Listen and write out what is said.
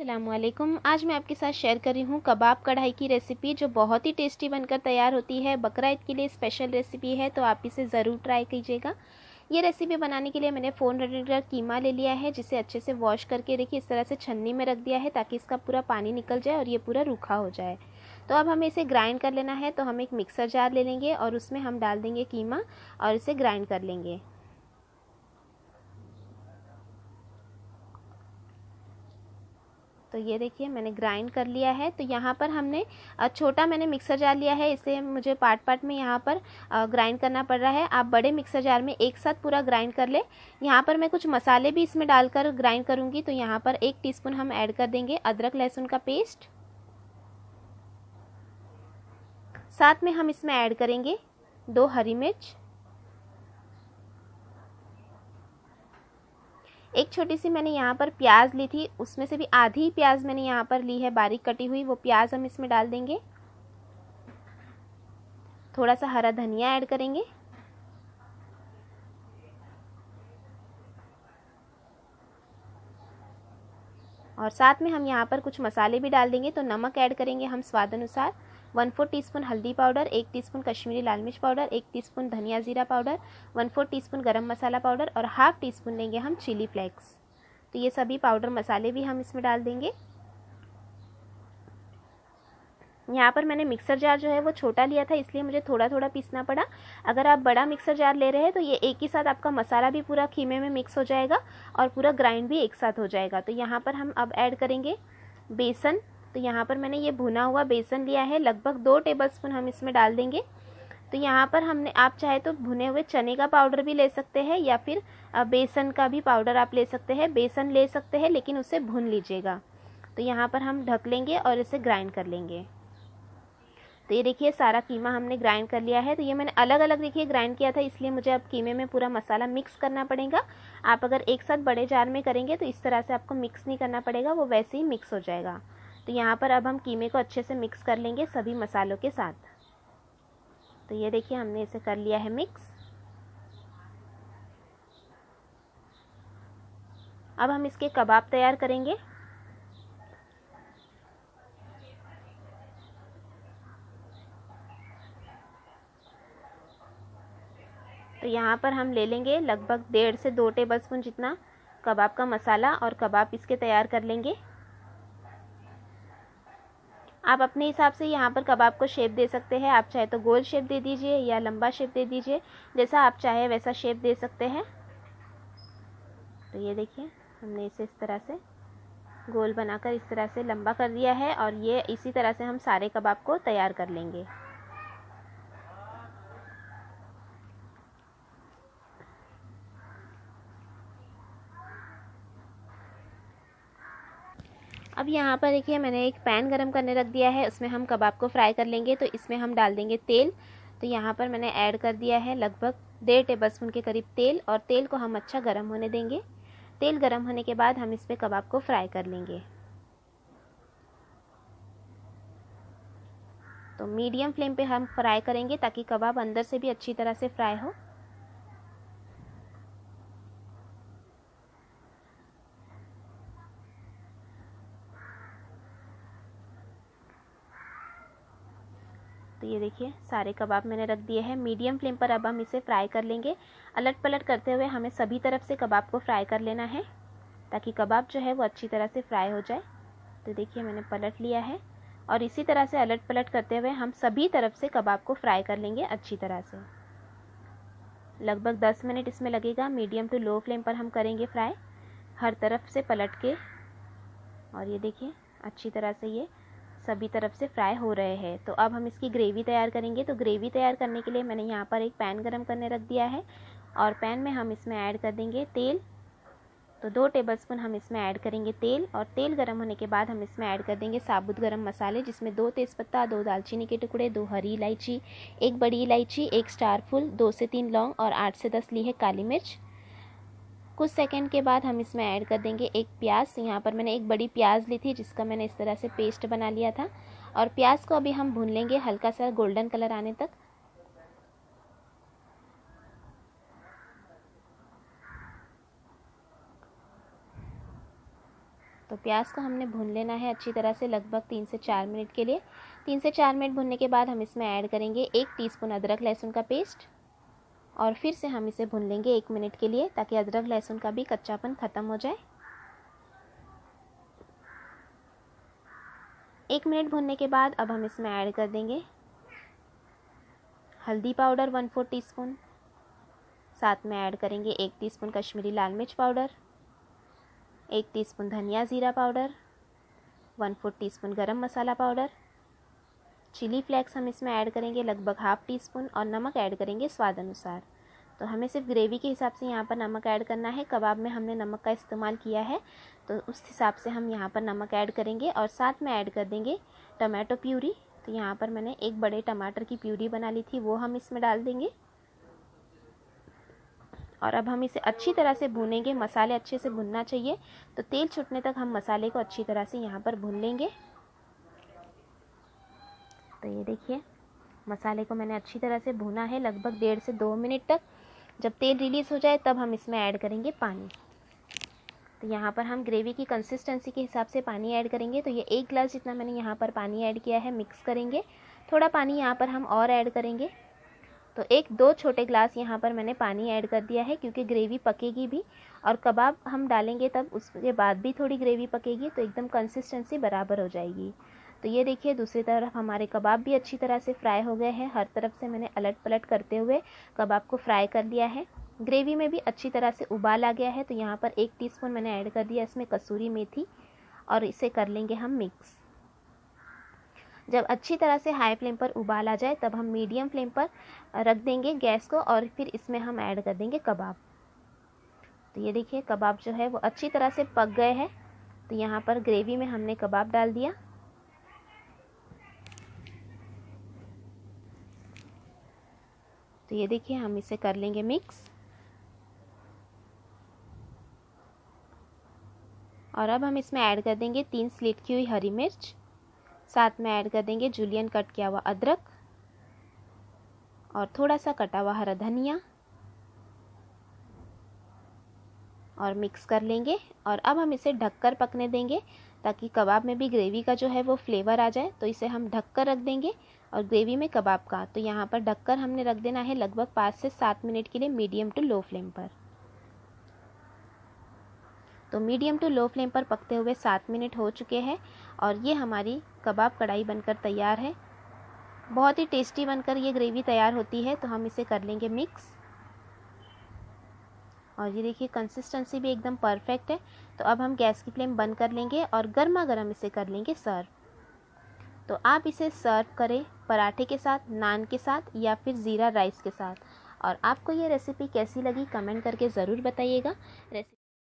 अस्सलामुअलैकुम। आज मैं आपके साथ शेयर कर रही हूँ कबाब कढ़ाई की रेसिपी, जो बहुत ही टेस्टी बनकर तैयार होती है। बकरा ईद के लिए स्पेशल रेसिपी है, तो आप इसे ज़रूर ट्राई कीजिएगा। ये रेसिपी बनाने के लिए मैंने 400 ग्राम कीमा ले लिया है, जिसे अच्छे से वॉश करके देखिए इस तरह से छन्नी में रख दिया है, ताकि इसका पूरा पानी निकल जाए और ये पूरा रूखा हो जाए। तो अब हमें इसे ग्राइंड कर लेना है। तो हम एक मिक्सर जार ले लेंगे और उसमें हम डाल देंगे कीमा और इसे ग्राइंड कर लेंगे। तो ये देखिए मैंने ग्राइंड कर लिया है। तो यहाँ पर हमने छोटा मैंने मिक्सर जार लिया है, इसे मुझे पार्ट पार्ट में यहाँ पर ग्राइंड करना पड़ रहा है। आप बड़े मिक्सर जार में एक साथ पूरा ग्राइंड कर ले। यहाँ पर मैं कुछ मसाले भी इसमें डालकर ग्राइंड करूँगी। तो यहाँ पर 1 टीस्पून हम ऐड कर देंगे अदरक लहसुन का पेस्ट। साथ में हम इसमें ऐड करेंगे 2 हरी मिर्च, एक छोटी सी मैंने यहाँ पर प्याज ली थी, उसमें से भी आधी प्याज मैंने यहाँ पर ली है बारीक कटी हुई, वो प्याज हम इसमें डाल देंगे। थोड़ा सा हरा धनिया ऐड करेंगे और साथ में हम यहाँ पर कुछ मसाले भी डाल देंगे। तो नमक ऐड करेंगे हम स्वाद अनुसार, 1/4 टीस्पून हल्दी पाउडर, 1 टीस्पून कश्मीरी लाल मिर्च पाउडर, 1 टीस्पून धनिया जीरा पाउडर, 1/4 टीस्पून गरम मसाला पाउडर और हाफ टीस्पून लेंगे हम चिली फ्लेक्स। तो ये सभी पाउडर मसाले भी हम इसमें डाल देंगे। यहाँ पर मैंने मिक्सर जार जो है वो छोटा लिया था, इसलिए मुझे थोड़ा थोड़ा पीसना पड़ा। अगर आप बड़ा मिक्सर जार ले रहे हैं तो ये एक ही साथ आपका मसाला भी पूरा कीमे में मिक्स हो जाएगा और पूरा ग्राइंड भी एक साथ हो जाएगा। तो यहाँ पर हम अब ऐड करेंगे बेसन। तो यहाँ पर मैंने ये भुना हुआ बेसन लिया है, लगभग 2 टेबलस्पून हम इसमें डाल देंगे। तो यहाँ पर हमने, आप चाहे तो भुने हुए चने का पाउडर भी ले सकते हैं या फिर बेसन का भी पाउडर आप ले सकते हैं। बेसन ले सकते हैं लेकिन उसे भून लीजिएगा। तो यहाँ पर हम ढक लेंगे और इसे ग्राइंड कर लेंगे। तो ये देखिए सारा कीमा हमने ग्राइंड कर लिया है। तो ये मैंने अलग अलग देखिए ग्राइंड किया था, इसलिए मुझे अब कीमे में पूरा मसाला मिक्स करना पड़ेगा। आप अगर एक साथ बड़े जार में करेंगे तो इस तरह से आपको मिक्स नहीं करना पड़ेगा, वो वैसे ही मिक्स हो जाएगा। तो यहाँ पर अब हम कीमे को अच्छे से मिक्स कर लेंगे सभी मसालों के साथ। तो ये देखिए हमने इसे कर लिया है मिक्स। अब हम इसके कबाब तैयार करेंगे। तो यहाँ पर हम ले लेंगे लगभग 1.5 से 2 टेबलस्पून जितना कबाब का मसाला और कबाब इसके तैयार कर लेंगे। आप अपने हिसाब से यहाँ पर कबाब को शेप दे सकते हैं। आप चाहे तो गोल शेप दे दीजिए या लंबा शेप दे दीजिए, जैसा आप चाहे वैसा शेप दे सकते हैं। तो ये देखिए हमने इसे इस तरह से गोल बनाकर इस तरह से लंबा कर दिया है और ये इसी तरह से हम सारे कबाब को तैयार कर लेंगे। अब यहाँ पर देखिए मैंने एक पैन गरम करने रख दिया है, उसमें हम कबाब को फ्राई कर लेंगे। तो इसमें हम डाल देंगे तेल। तो यहाँ पर मैंने ऐड कर दिया है लगभग 1.5 टेबलस्पून के करीब तेल, और तेल को हम अच्छा गर्म होने देंगे। तेल गर्म होने के बाद हम इस पर कबाब को फ्राई कर लेंगे। तो मीडियम फ्लेम पे हम फ्राई करेंगे ताकि कबाब अंदर से भी अच्छी तरह से फ्राई हो। तो ये देखिए सारे कबाब मैंने रख दिए हैं मीडियम फ्लेम पर। अब हम इसे फ्राई कर लेंगे। अलट पलट करते हुए हमें सभी तरफ से कबाब को फ्राई कर लेना है, ताकि कबाब जो है वो अच्छी तरह से फ्राई हो जाए। तो देखिए मैंने पलट लिया है और इसी तरह से अलट पलट करते हुए हम सभी तरफ से कबाब को फ्राई कर लेंगे अच्छी तरह से। लगभग 10 मिनट इसमें लगेगा। मीडियम टू लो फ्लेम पर हम करेंगे फ्राई, हर तरफ से पलट के। और ये देखिए अच्छी तरह से ये सभी तरफ से फ्राई हो रहे हैं। तो अब हम इसकी ग्रेवी तैयार करेंगे। तो ग्रेवी तैयार करने के लिए मैंने यहाँ पर एक पैन गरम करने रख दिया है और पैन में हम इसमें ऐड कर देंगे तेल। तो 2 टेबलस्पून हम इसमें ऐड करेंगे तेल, और तेल गर्म होने के बाद हम इसमें ऐड कर देंगे साबुत गरम मसाले, जिसमें 2 तेज़पत्ता, 2 दालचीनी के टुकड़े, 2 हरी इलायची, 1 बड़ी इलायची, 1 स्टार फुल, 2 से 3 लौंग और 8 से 10 ली है काली मिर्च। कुछ सेकंड के बाद हम इसमें ऐड कर देंगे एक प्याज। यहाँ पर मैंने एक बड़ी प्याज ली थी, जिसका मैंने इस तरह से पेस्ट बना लिया था। और प्याज को अभी हम भून लेंगे हल्का सा गोल्डन कलर आने तक। तो प्याज को हमने भून लेना है अच्छी तरह से लगभग 3 से 4 मिनट के लिए। 3 से 4 मिनट भूनने के बाद हम इसमें ऐड करेंगे 1 टीस्पून अदरक लहसुन का पेस्ट और फिर से हम इसे भून लेंगे 1 मिनट के लिए ताकि अदरक लहसुन का भी कच्चापन ख़त्म हो जाए। 1 मिनट भूनने के बाद अब हम इसमें ऐड कर देंगे हल्दी पाउडर 1/4 टीस्पून, साथ में ऐड करेंगे 1 टीस्पून कश्मीरी लाल मिर्च पाउडर, 1 टीस्पून धनिया ज़ीरा पाउडर, 1/4 टीस्पून गरम मसाला पाउडर, चिली फ्लेक्स हम इसमें ऐड करेंगे लगभग ½ टीस्पून और नमक ऐड करेंगे स्वाद अनुसार। तो हमें सिर्फ ग्रेवी के हिसाब से यहाँ पर नमक ऐड करना है। कबाब में हमने नमक का इस्तेमाल किया है तो उस हिसाब से हम यहाँ पर नमक ऐड करेंगे और साथ में ऐड कर देंगे टमाटो प्यूरी। तो यहाँ पर मैंने एक बड़े टमाटर की प्यूरी बना ली थी, वो हम इसमें डाल देंगे और अब हम इसे अच्छी तरह से भूनेंगे। मसाले अच्छे से भुनना चाहिए, तो तेल छूटने तक हम मसाले को अच्छी तरह से यहाँ पर भून लेंगे। तो ये देखिए मसाले को मैंने अच्छी तरह से भूना है लगभग 1.5 से 2 मिनट तक। जब तेल रिलीज़ हो जाए तब हम इसमें ऐड करेंगे पानी। तो यहाँ पर हम ग्रेवी की कंसिस्टेंसी के हिसाब से पानी ऐड करेंगे। तो ये 1 गिलास जितना मैंने यहाँ पर पानी ऐड किया है, मिक्स करेंगे। थोड़ा पानी यहाँ पर हम और ऐड करेंगे। तो 1-2 छोटे गिलास यहाँ पर मैंने पानी ऐड कर दिया है क्योंकि ग्रेवी पकेगी भी और कबाब हम डालेंगे तब उसके बाद भी थोड़ी ग्रेवी पकेगी, तो एकदम कंसिस्टेंसी बराबर हो जाएगी। तो ये देखिए दूसरी तरफ हमारे कबाब भी अच्छी तरह से फ्राई हो गए हैं। हर तरफ से मैंने अलट पलट करते हुए कबाब को फ्राई कर लिया है। ग्रेवी में भी अच्छी तरह से उबाल आ गया है। तो यहाँ पर 1 टीस्पून मैंने ऐड कर दिया इसमें कसूरी मेथी और इसे कर लेंगे हम मिक्स। जब अच्छी तरह से हाई फ्लेम पर उबाल आ जाए तब हम मीडियम फ्लेम पर रख देंगे गैस को और फिर इसमें हम ऐड कर देंगे कबाब। तो ये देखिए कबाब जो है वो अच्छी तरह से पक गए हैं। तो यहाँ पर ग्रेवी में हमने कबाब डाल दिया। तो ये देखिए हम इसे कर लेंगे मिक्स और अब हम इसमें ऐड कर देंगे 3 स्लिट की हुई हरी मिर्च, साथ में ऐड कर देंगे जूलियन कट किया हुआ अदरक और थोड़ा सा कटा हुआ हरा धनिया और मिक्स कर लेंगे। और अब हम इसे ढककर पकने देंगे ताकि कबाब में भी ग्रेवी का जो है वो फ्लेवर आ जाए। तो इसे हम ढककर रख देंगे और ग्रेवी में कबाब का तो यहाँ पर ढककर हमने रख देना है लगभग 5 से 7 मिनट के लिए मीडियम टू लो फ्लेम पर। तो मीडियम टू लो फ्लेम पर पकते हुए 7 मिनट हो चुके हैं और ये हमारी कबाब कढ़ाई बनकर तैयार है। बहुत ही टेस्टी बनकर ये ग्रेवी तैयार होती है। तो हम इसे कर लेंगे मिक्स और ये देखिए कंसिस्टेंसी भी एकदम परफेक्ट है। तो अब हम गैस की फ्लेम बंद कर लेंगे और गर्मा गर्म इसे कर लेंगे सर्व। तो आप इसे सर्व करें पराठे के साथ, नान के साथ या फिर ज़ीरा राइस के साथ। और आपको ये रेसिपी कैसी लगी कमेंट करके ज़रूर बताइएगा।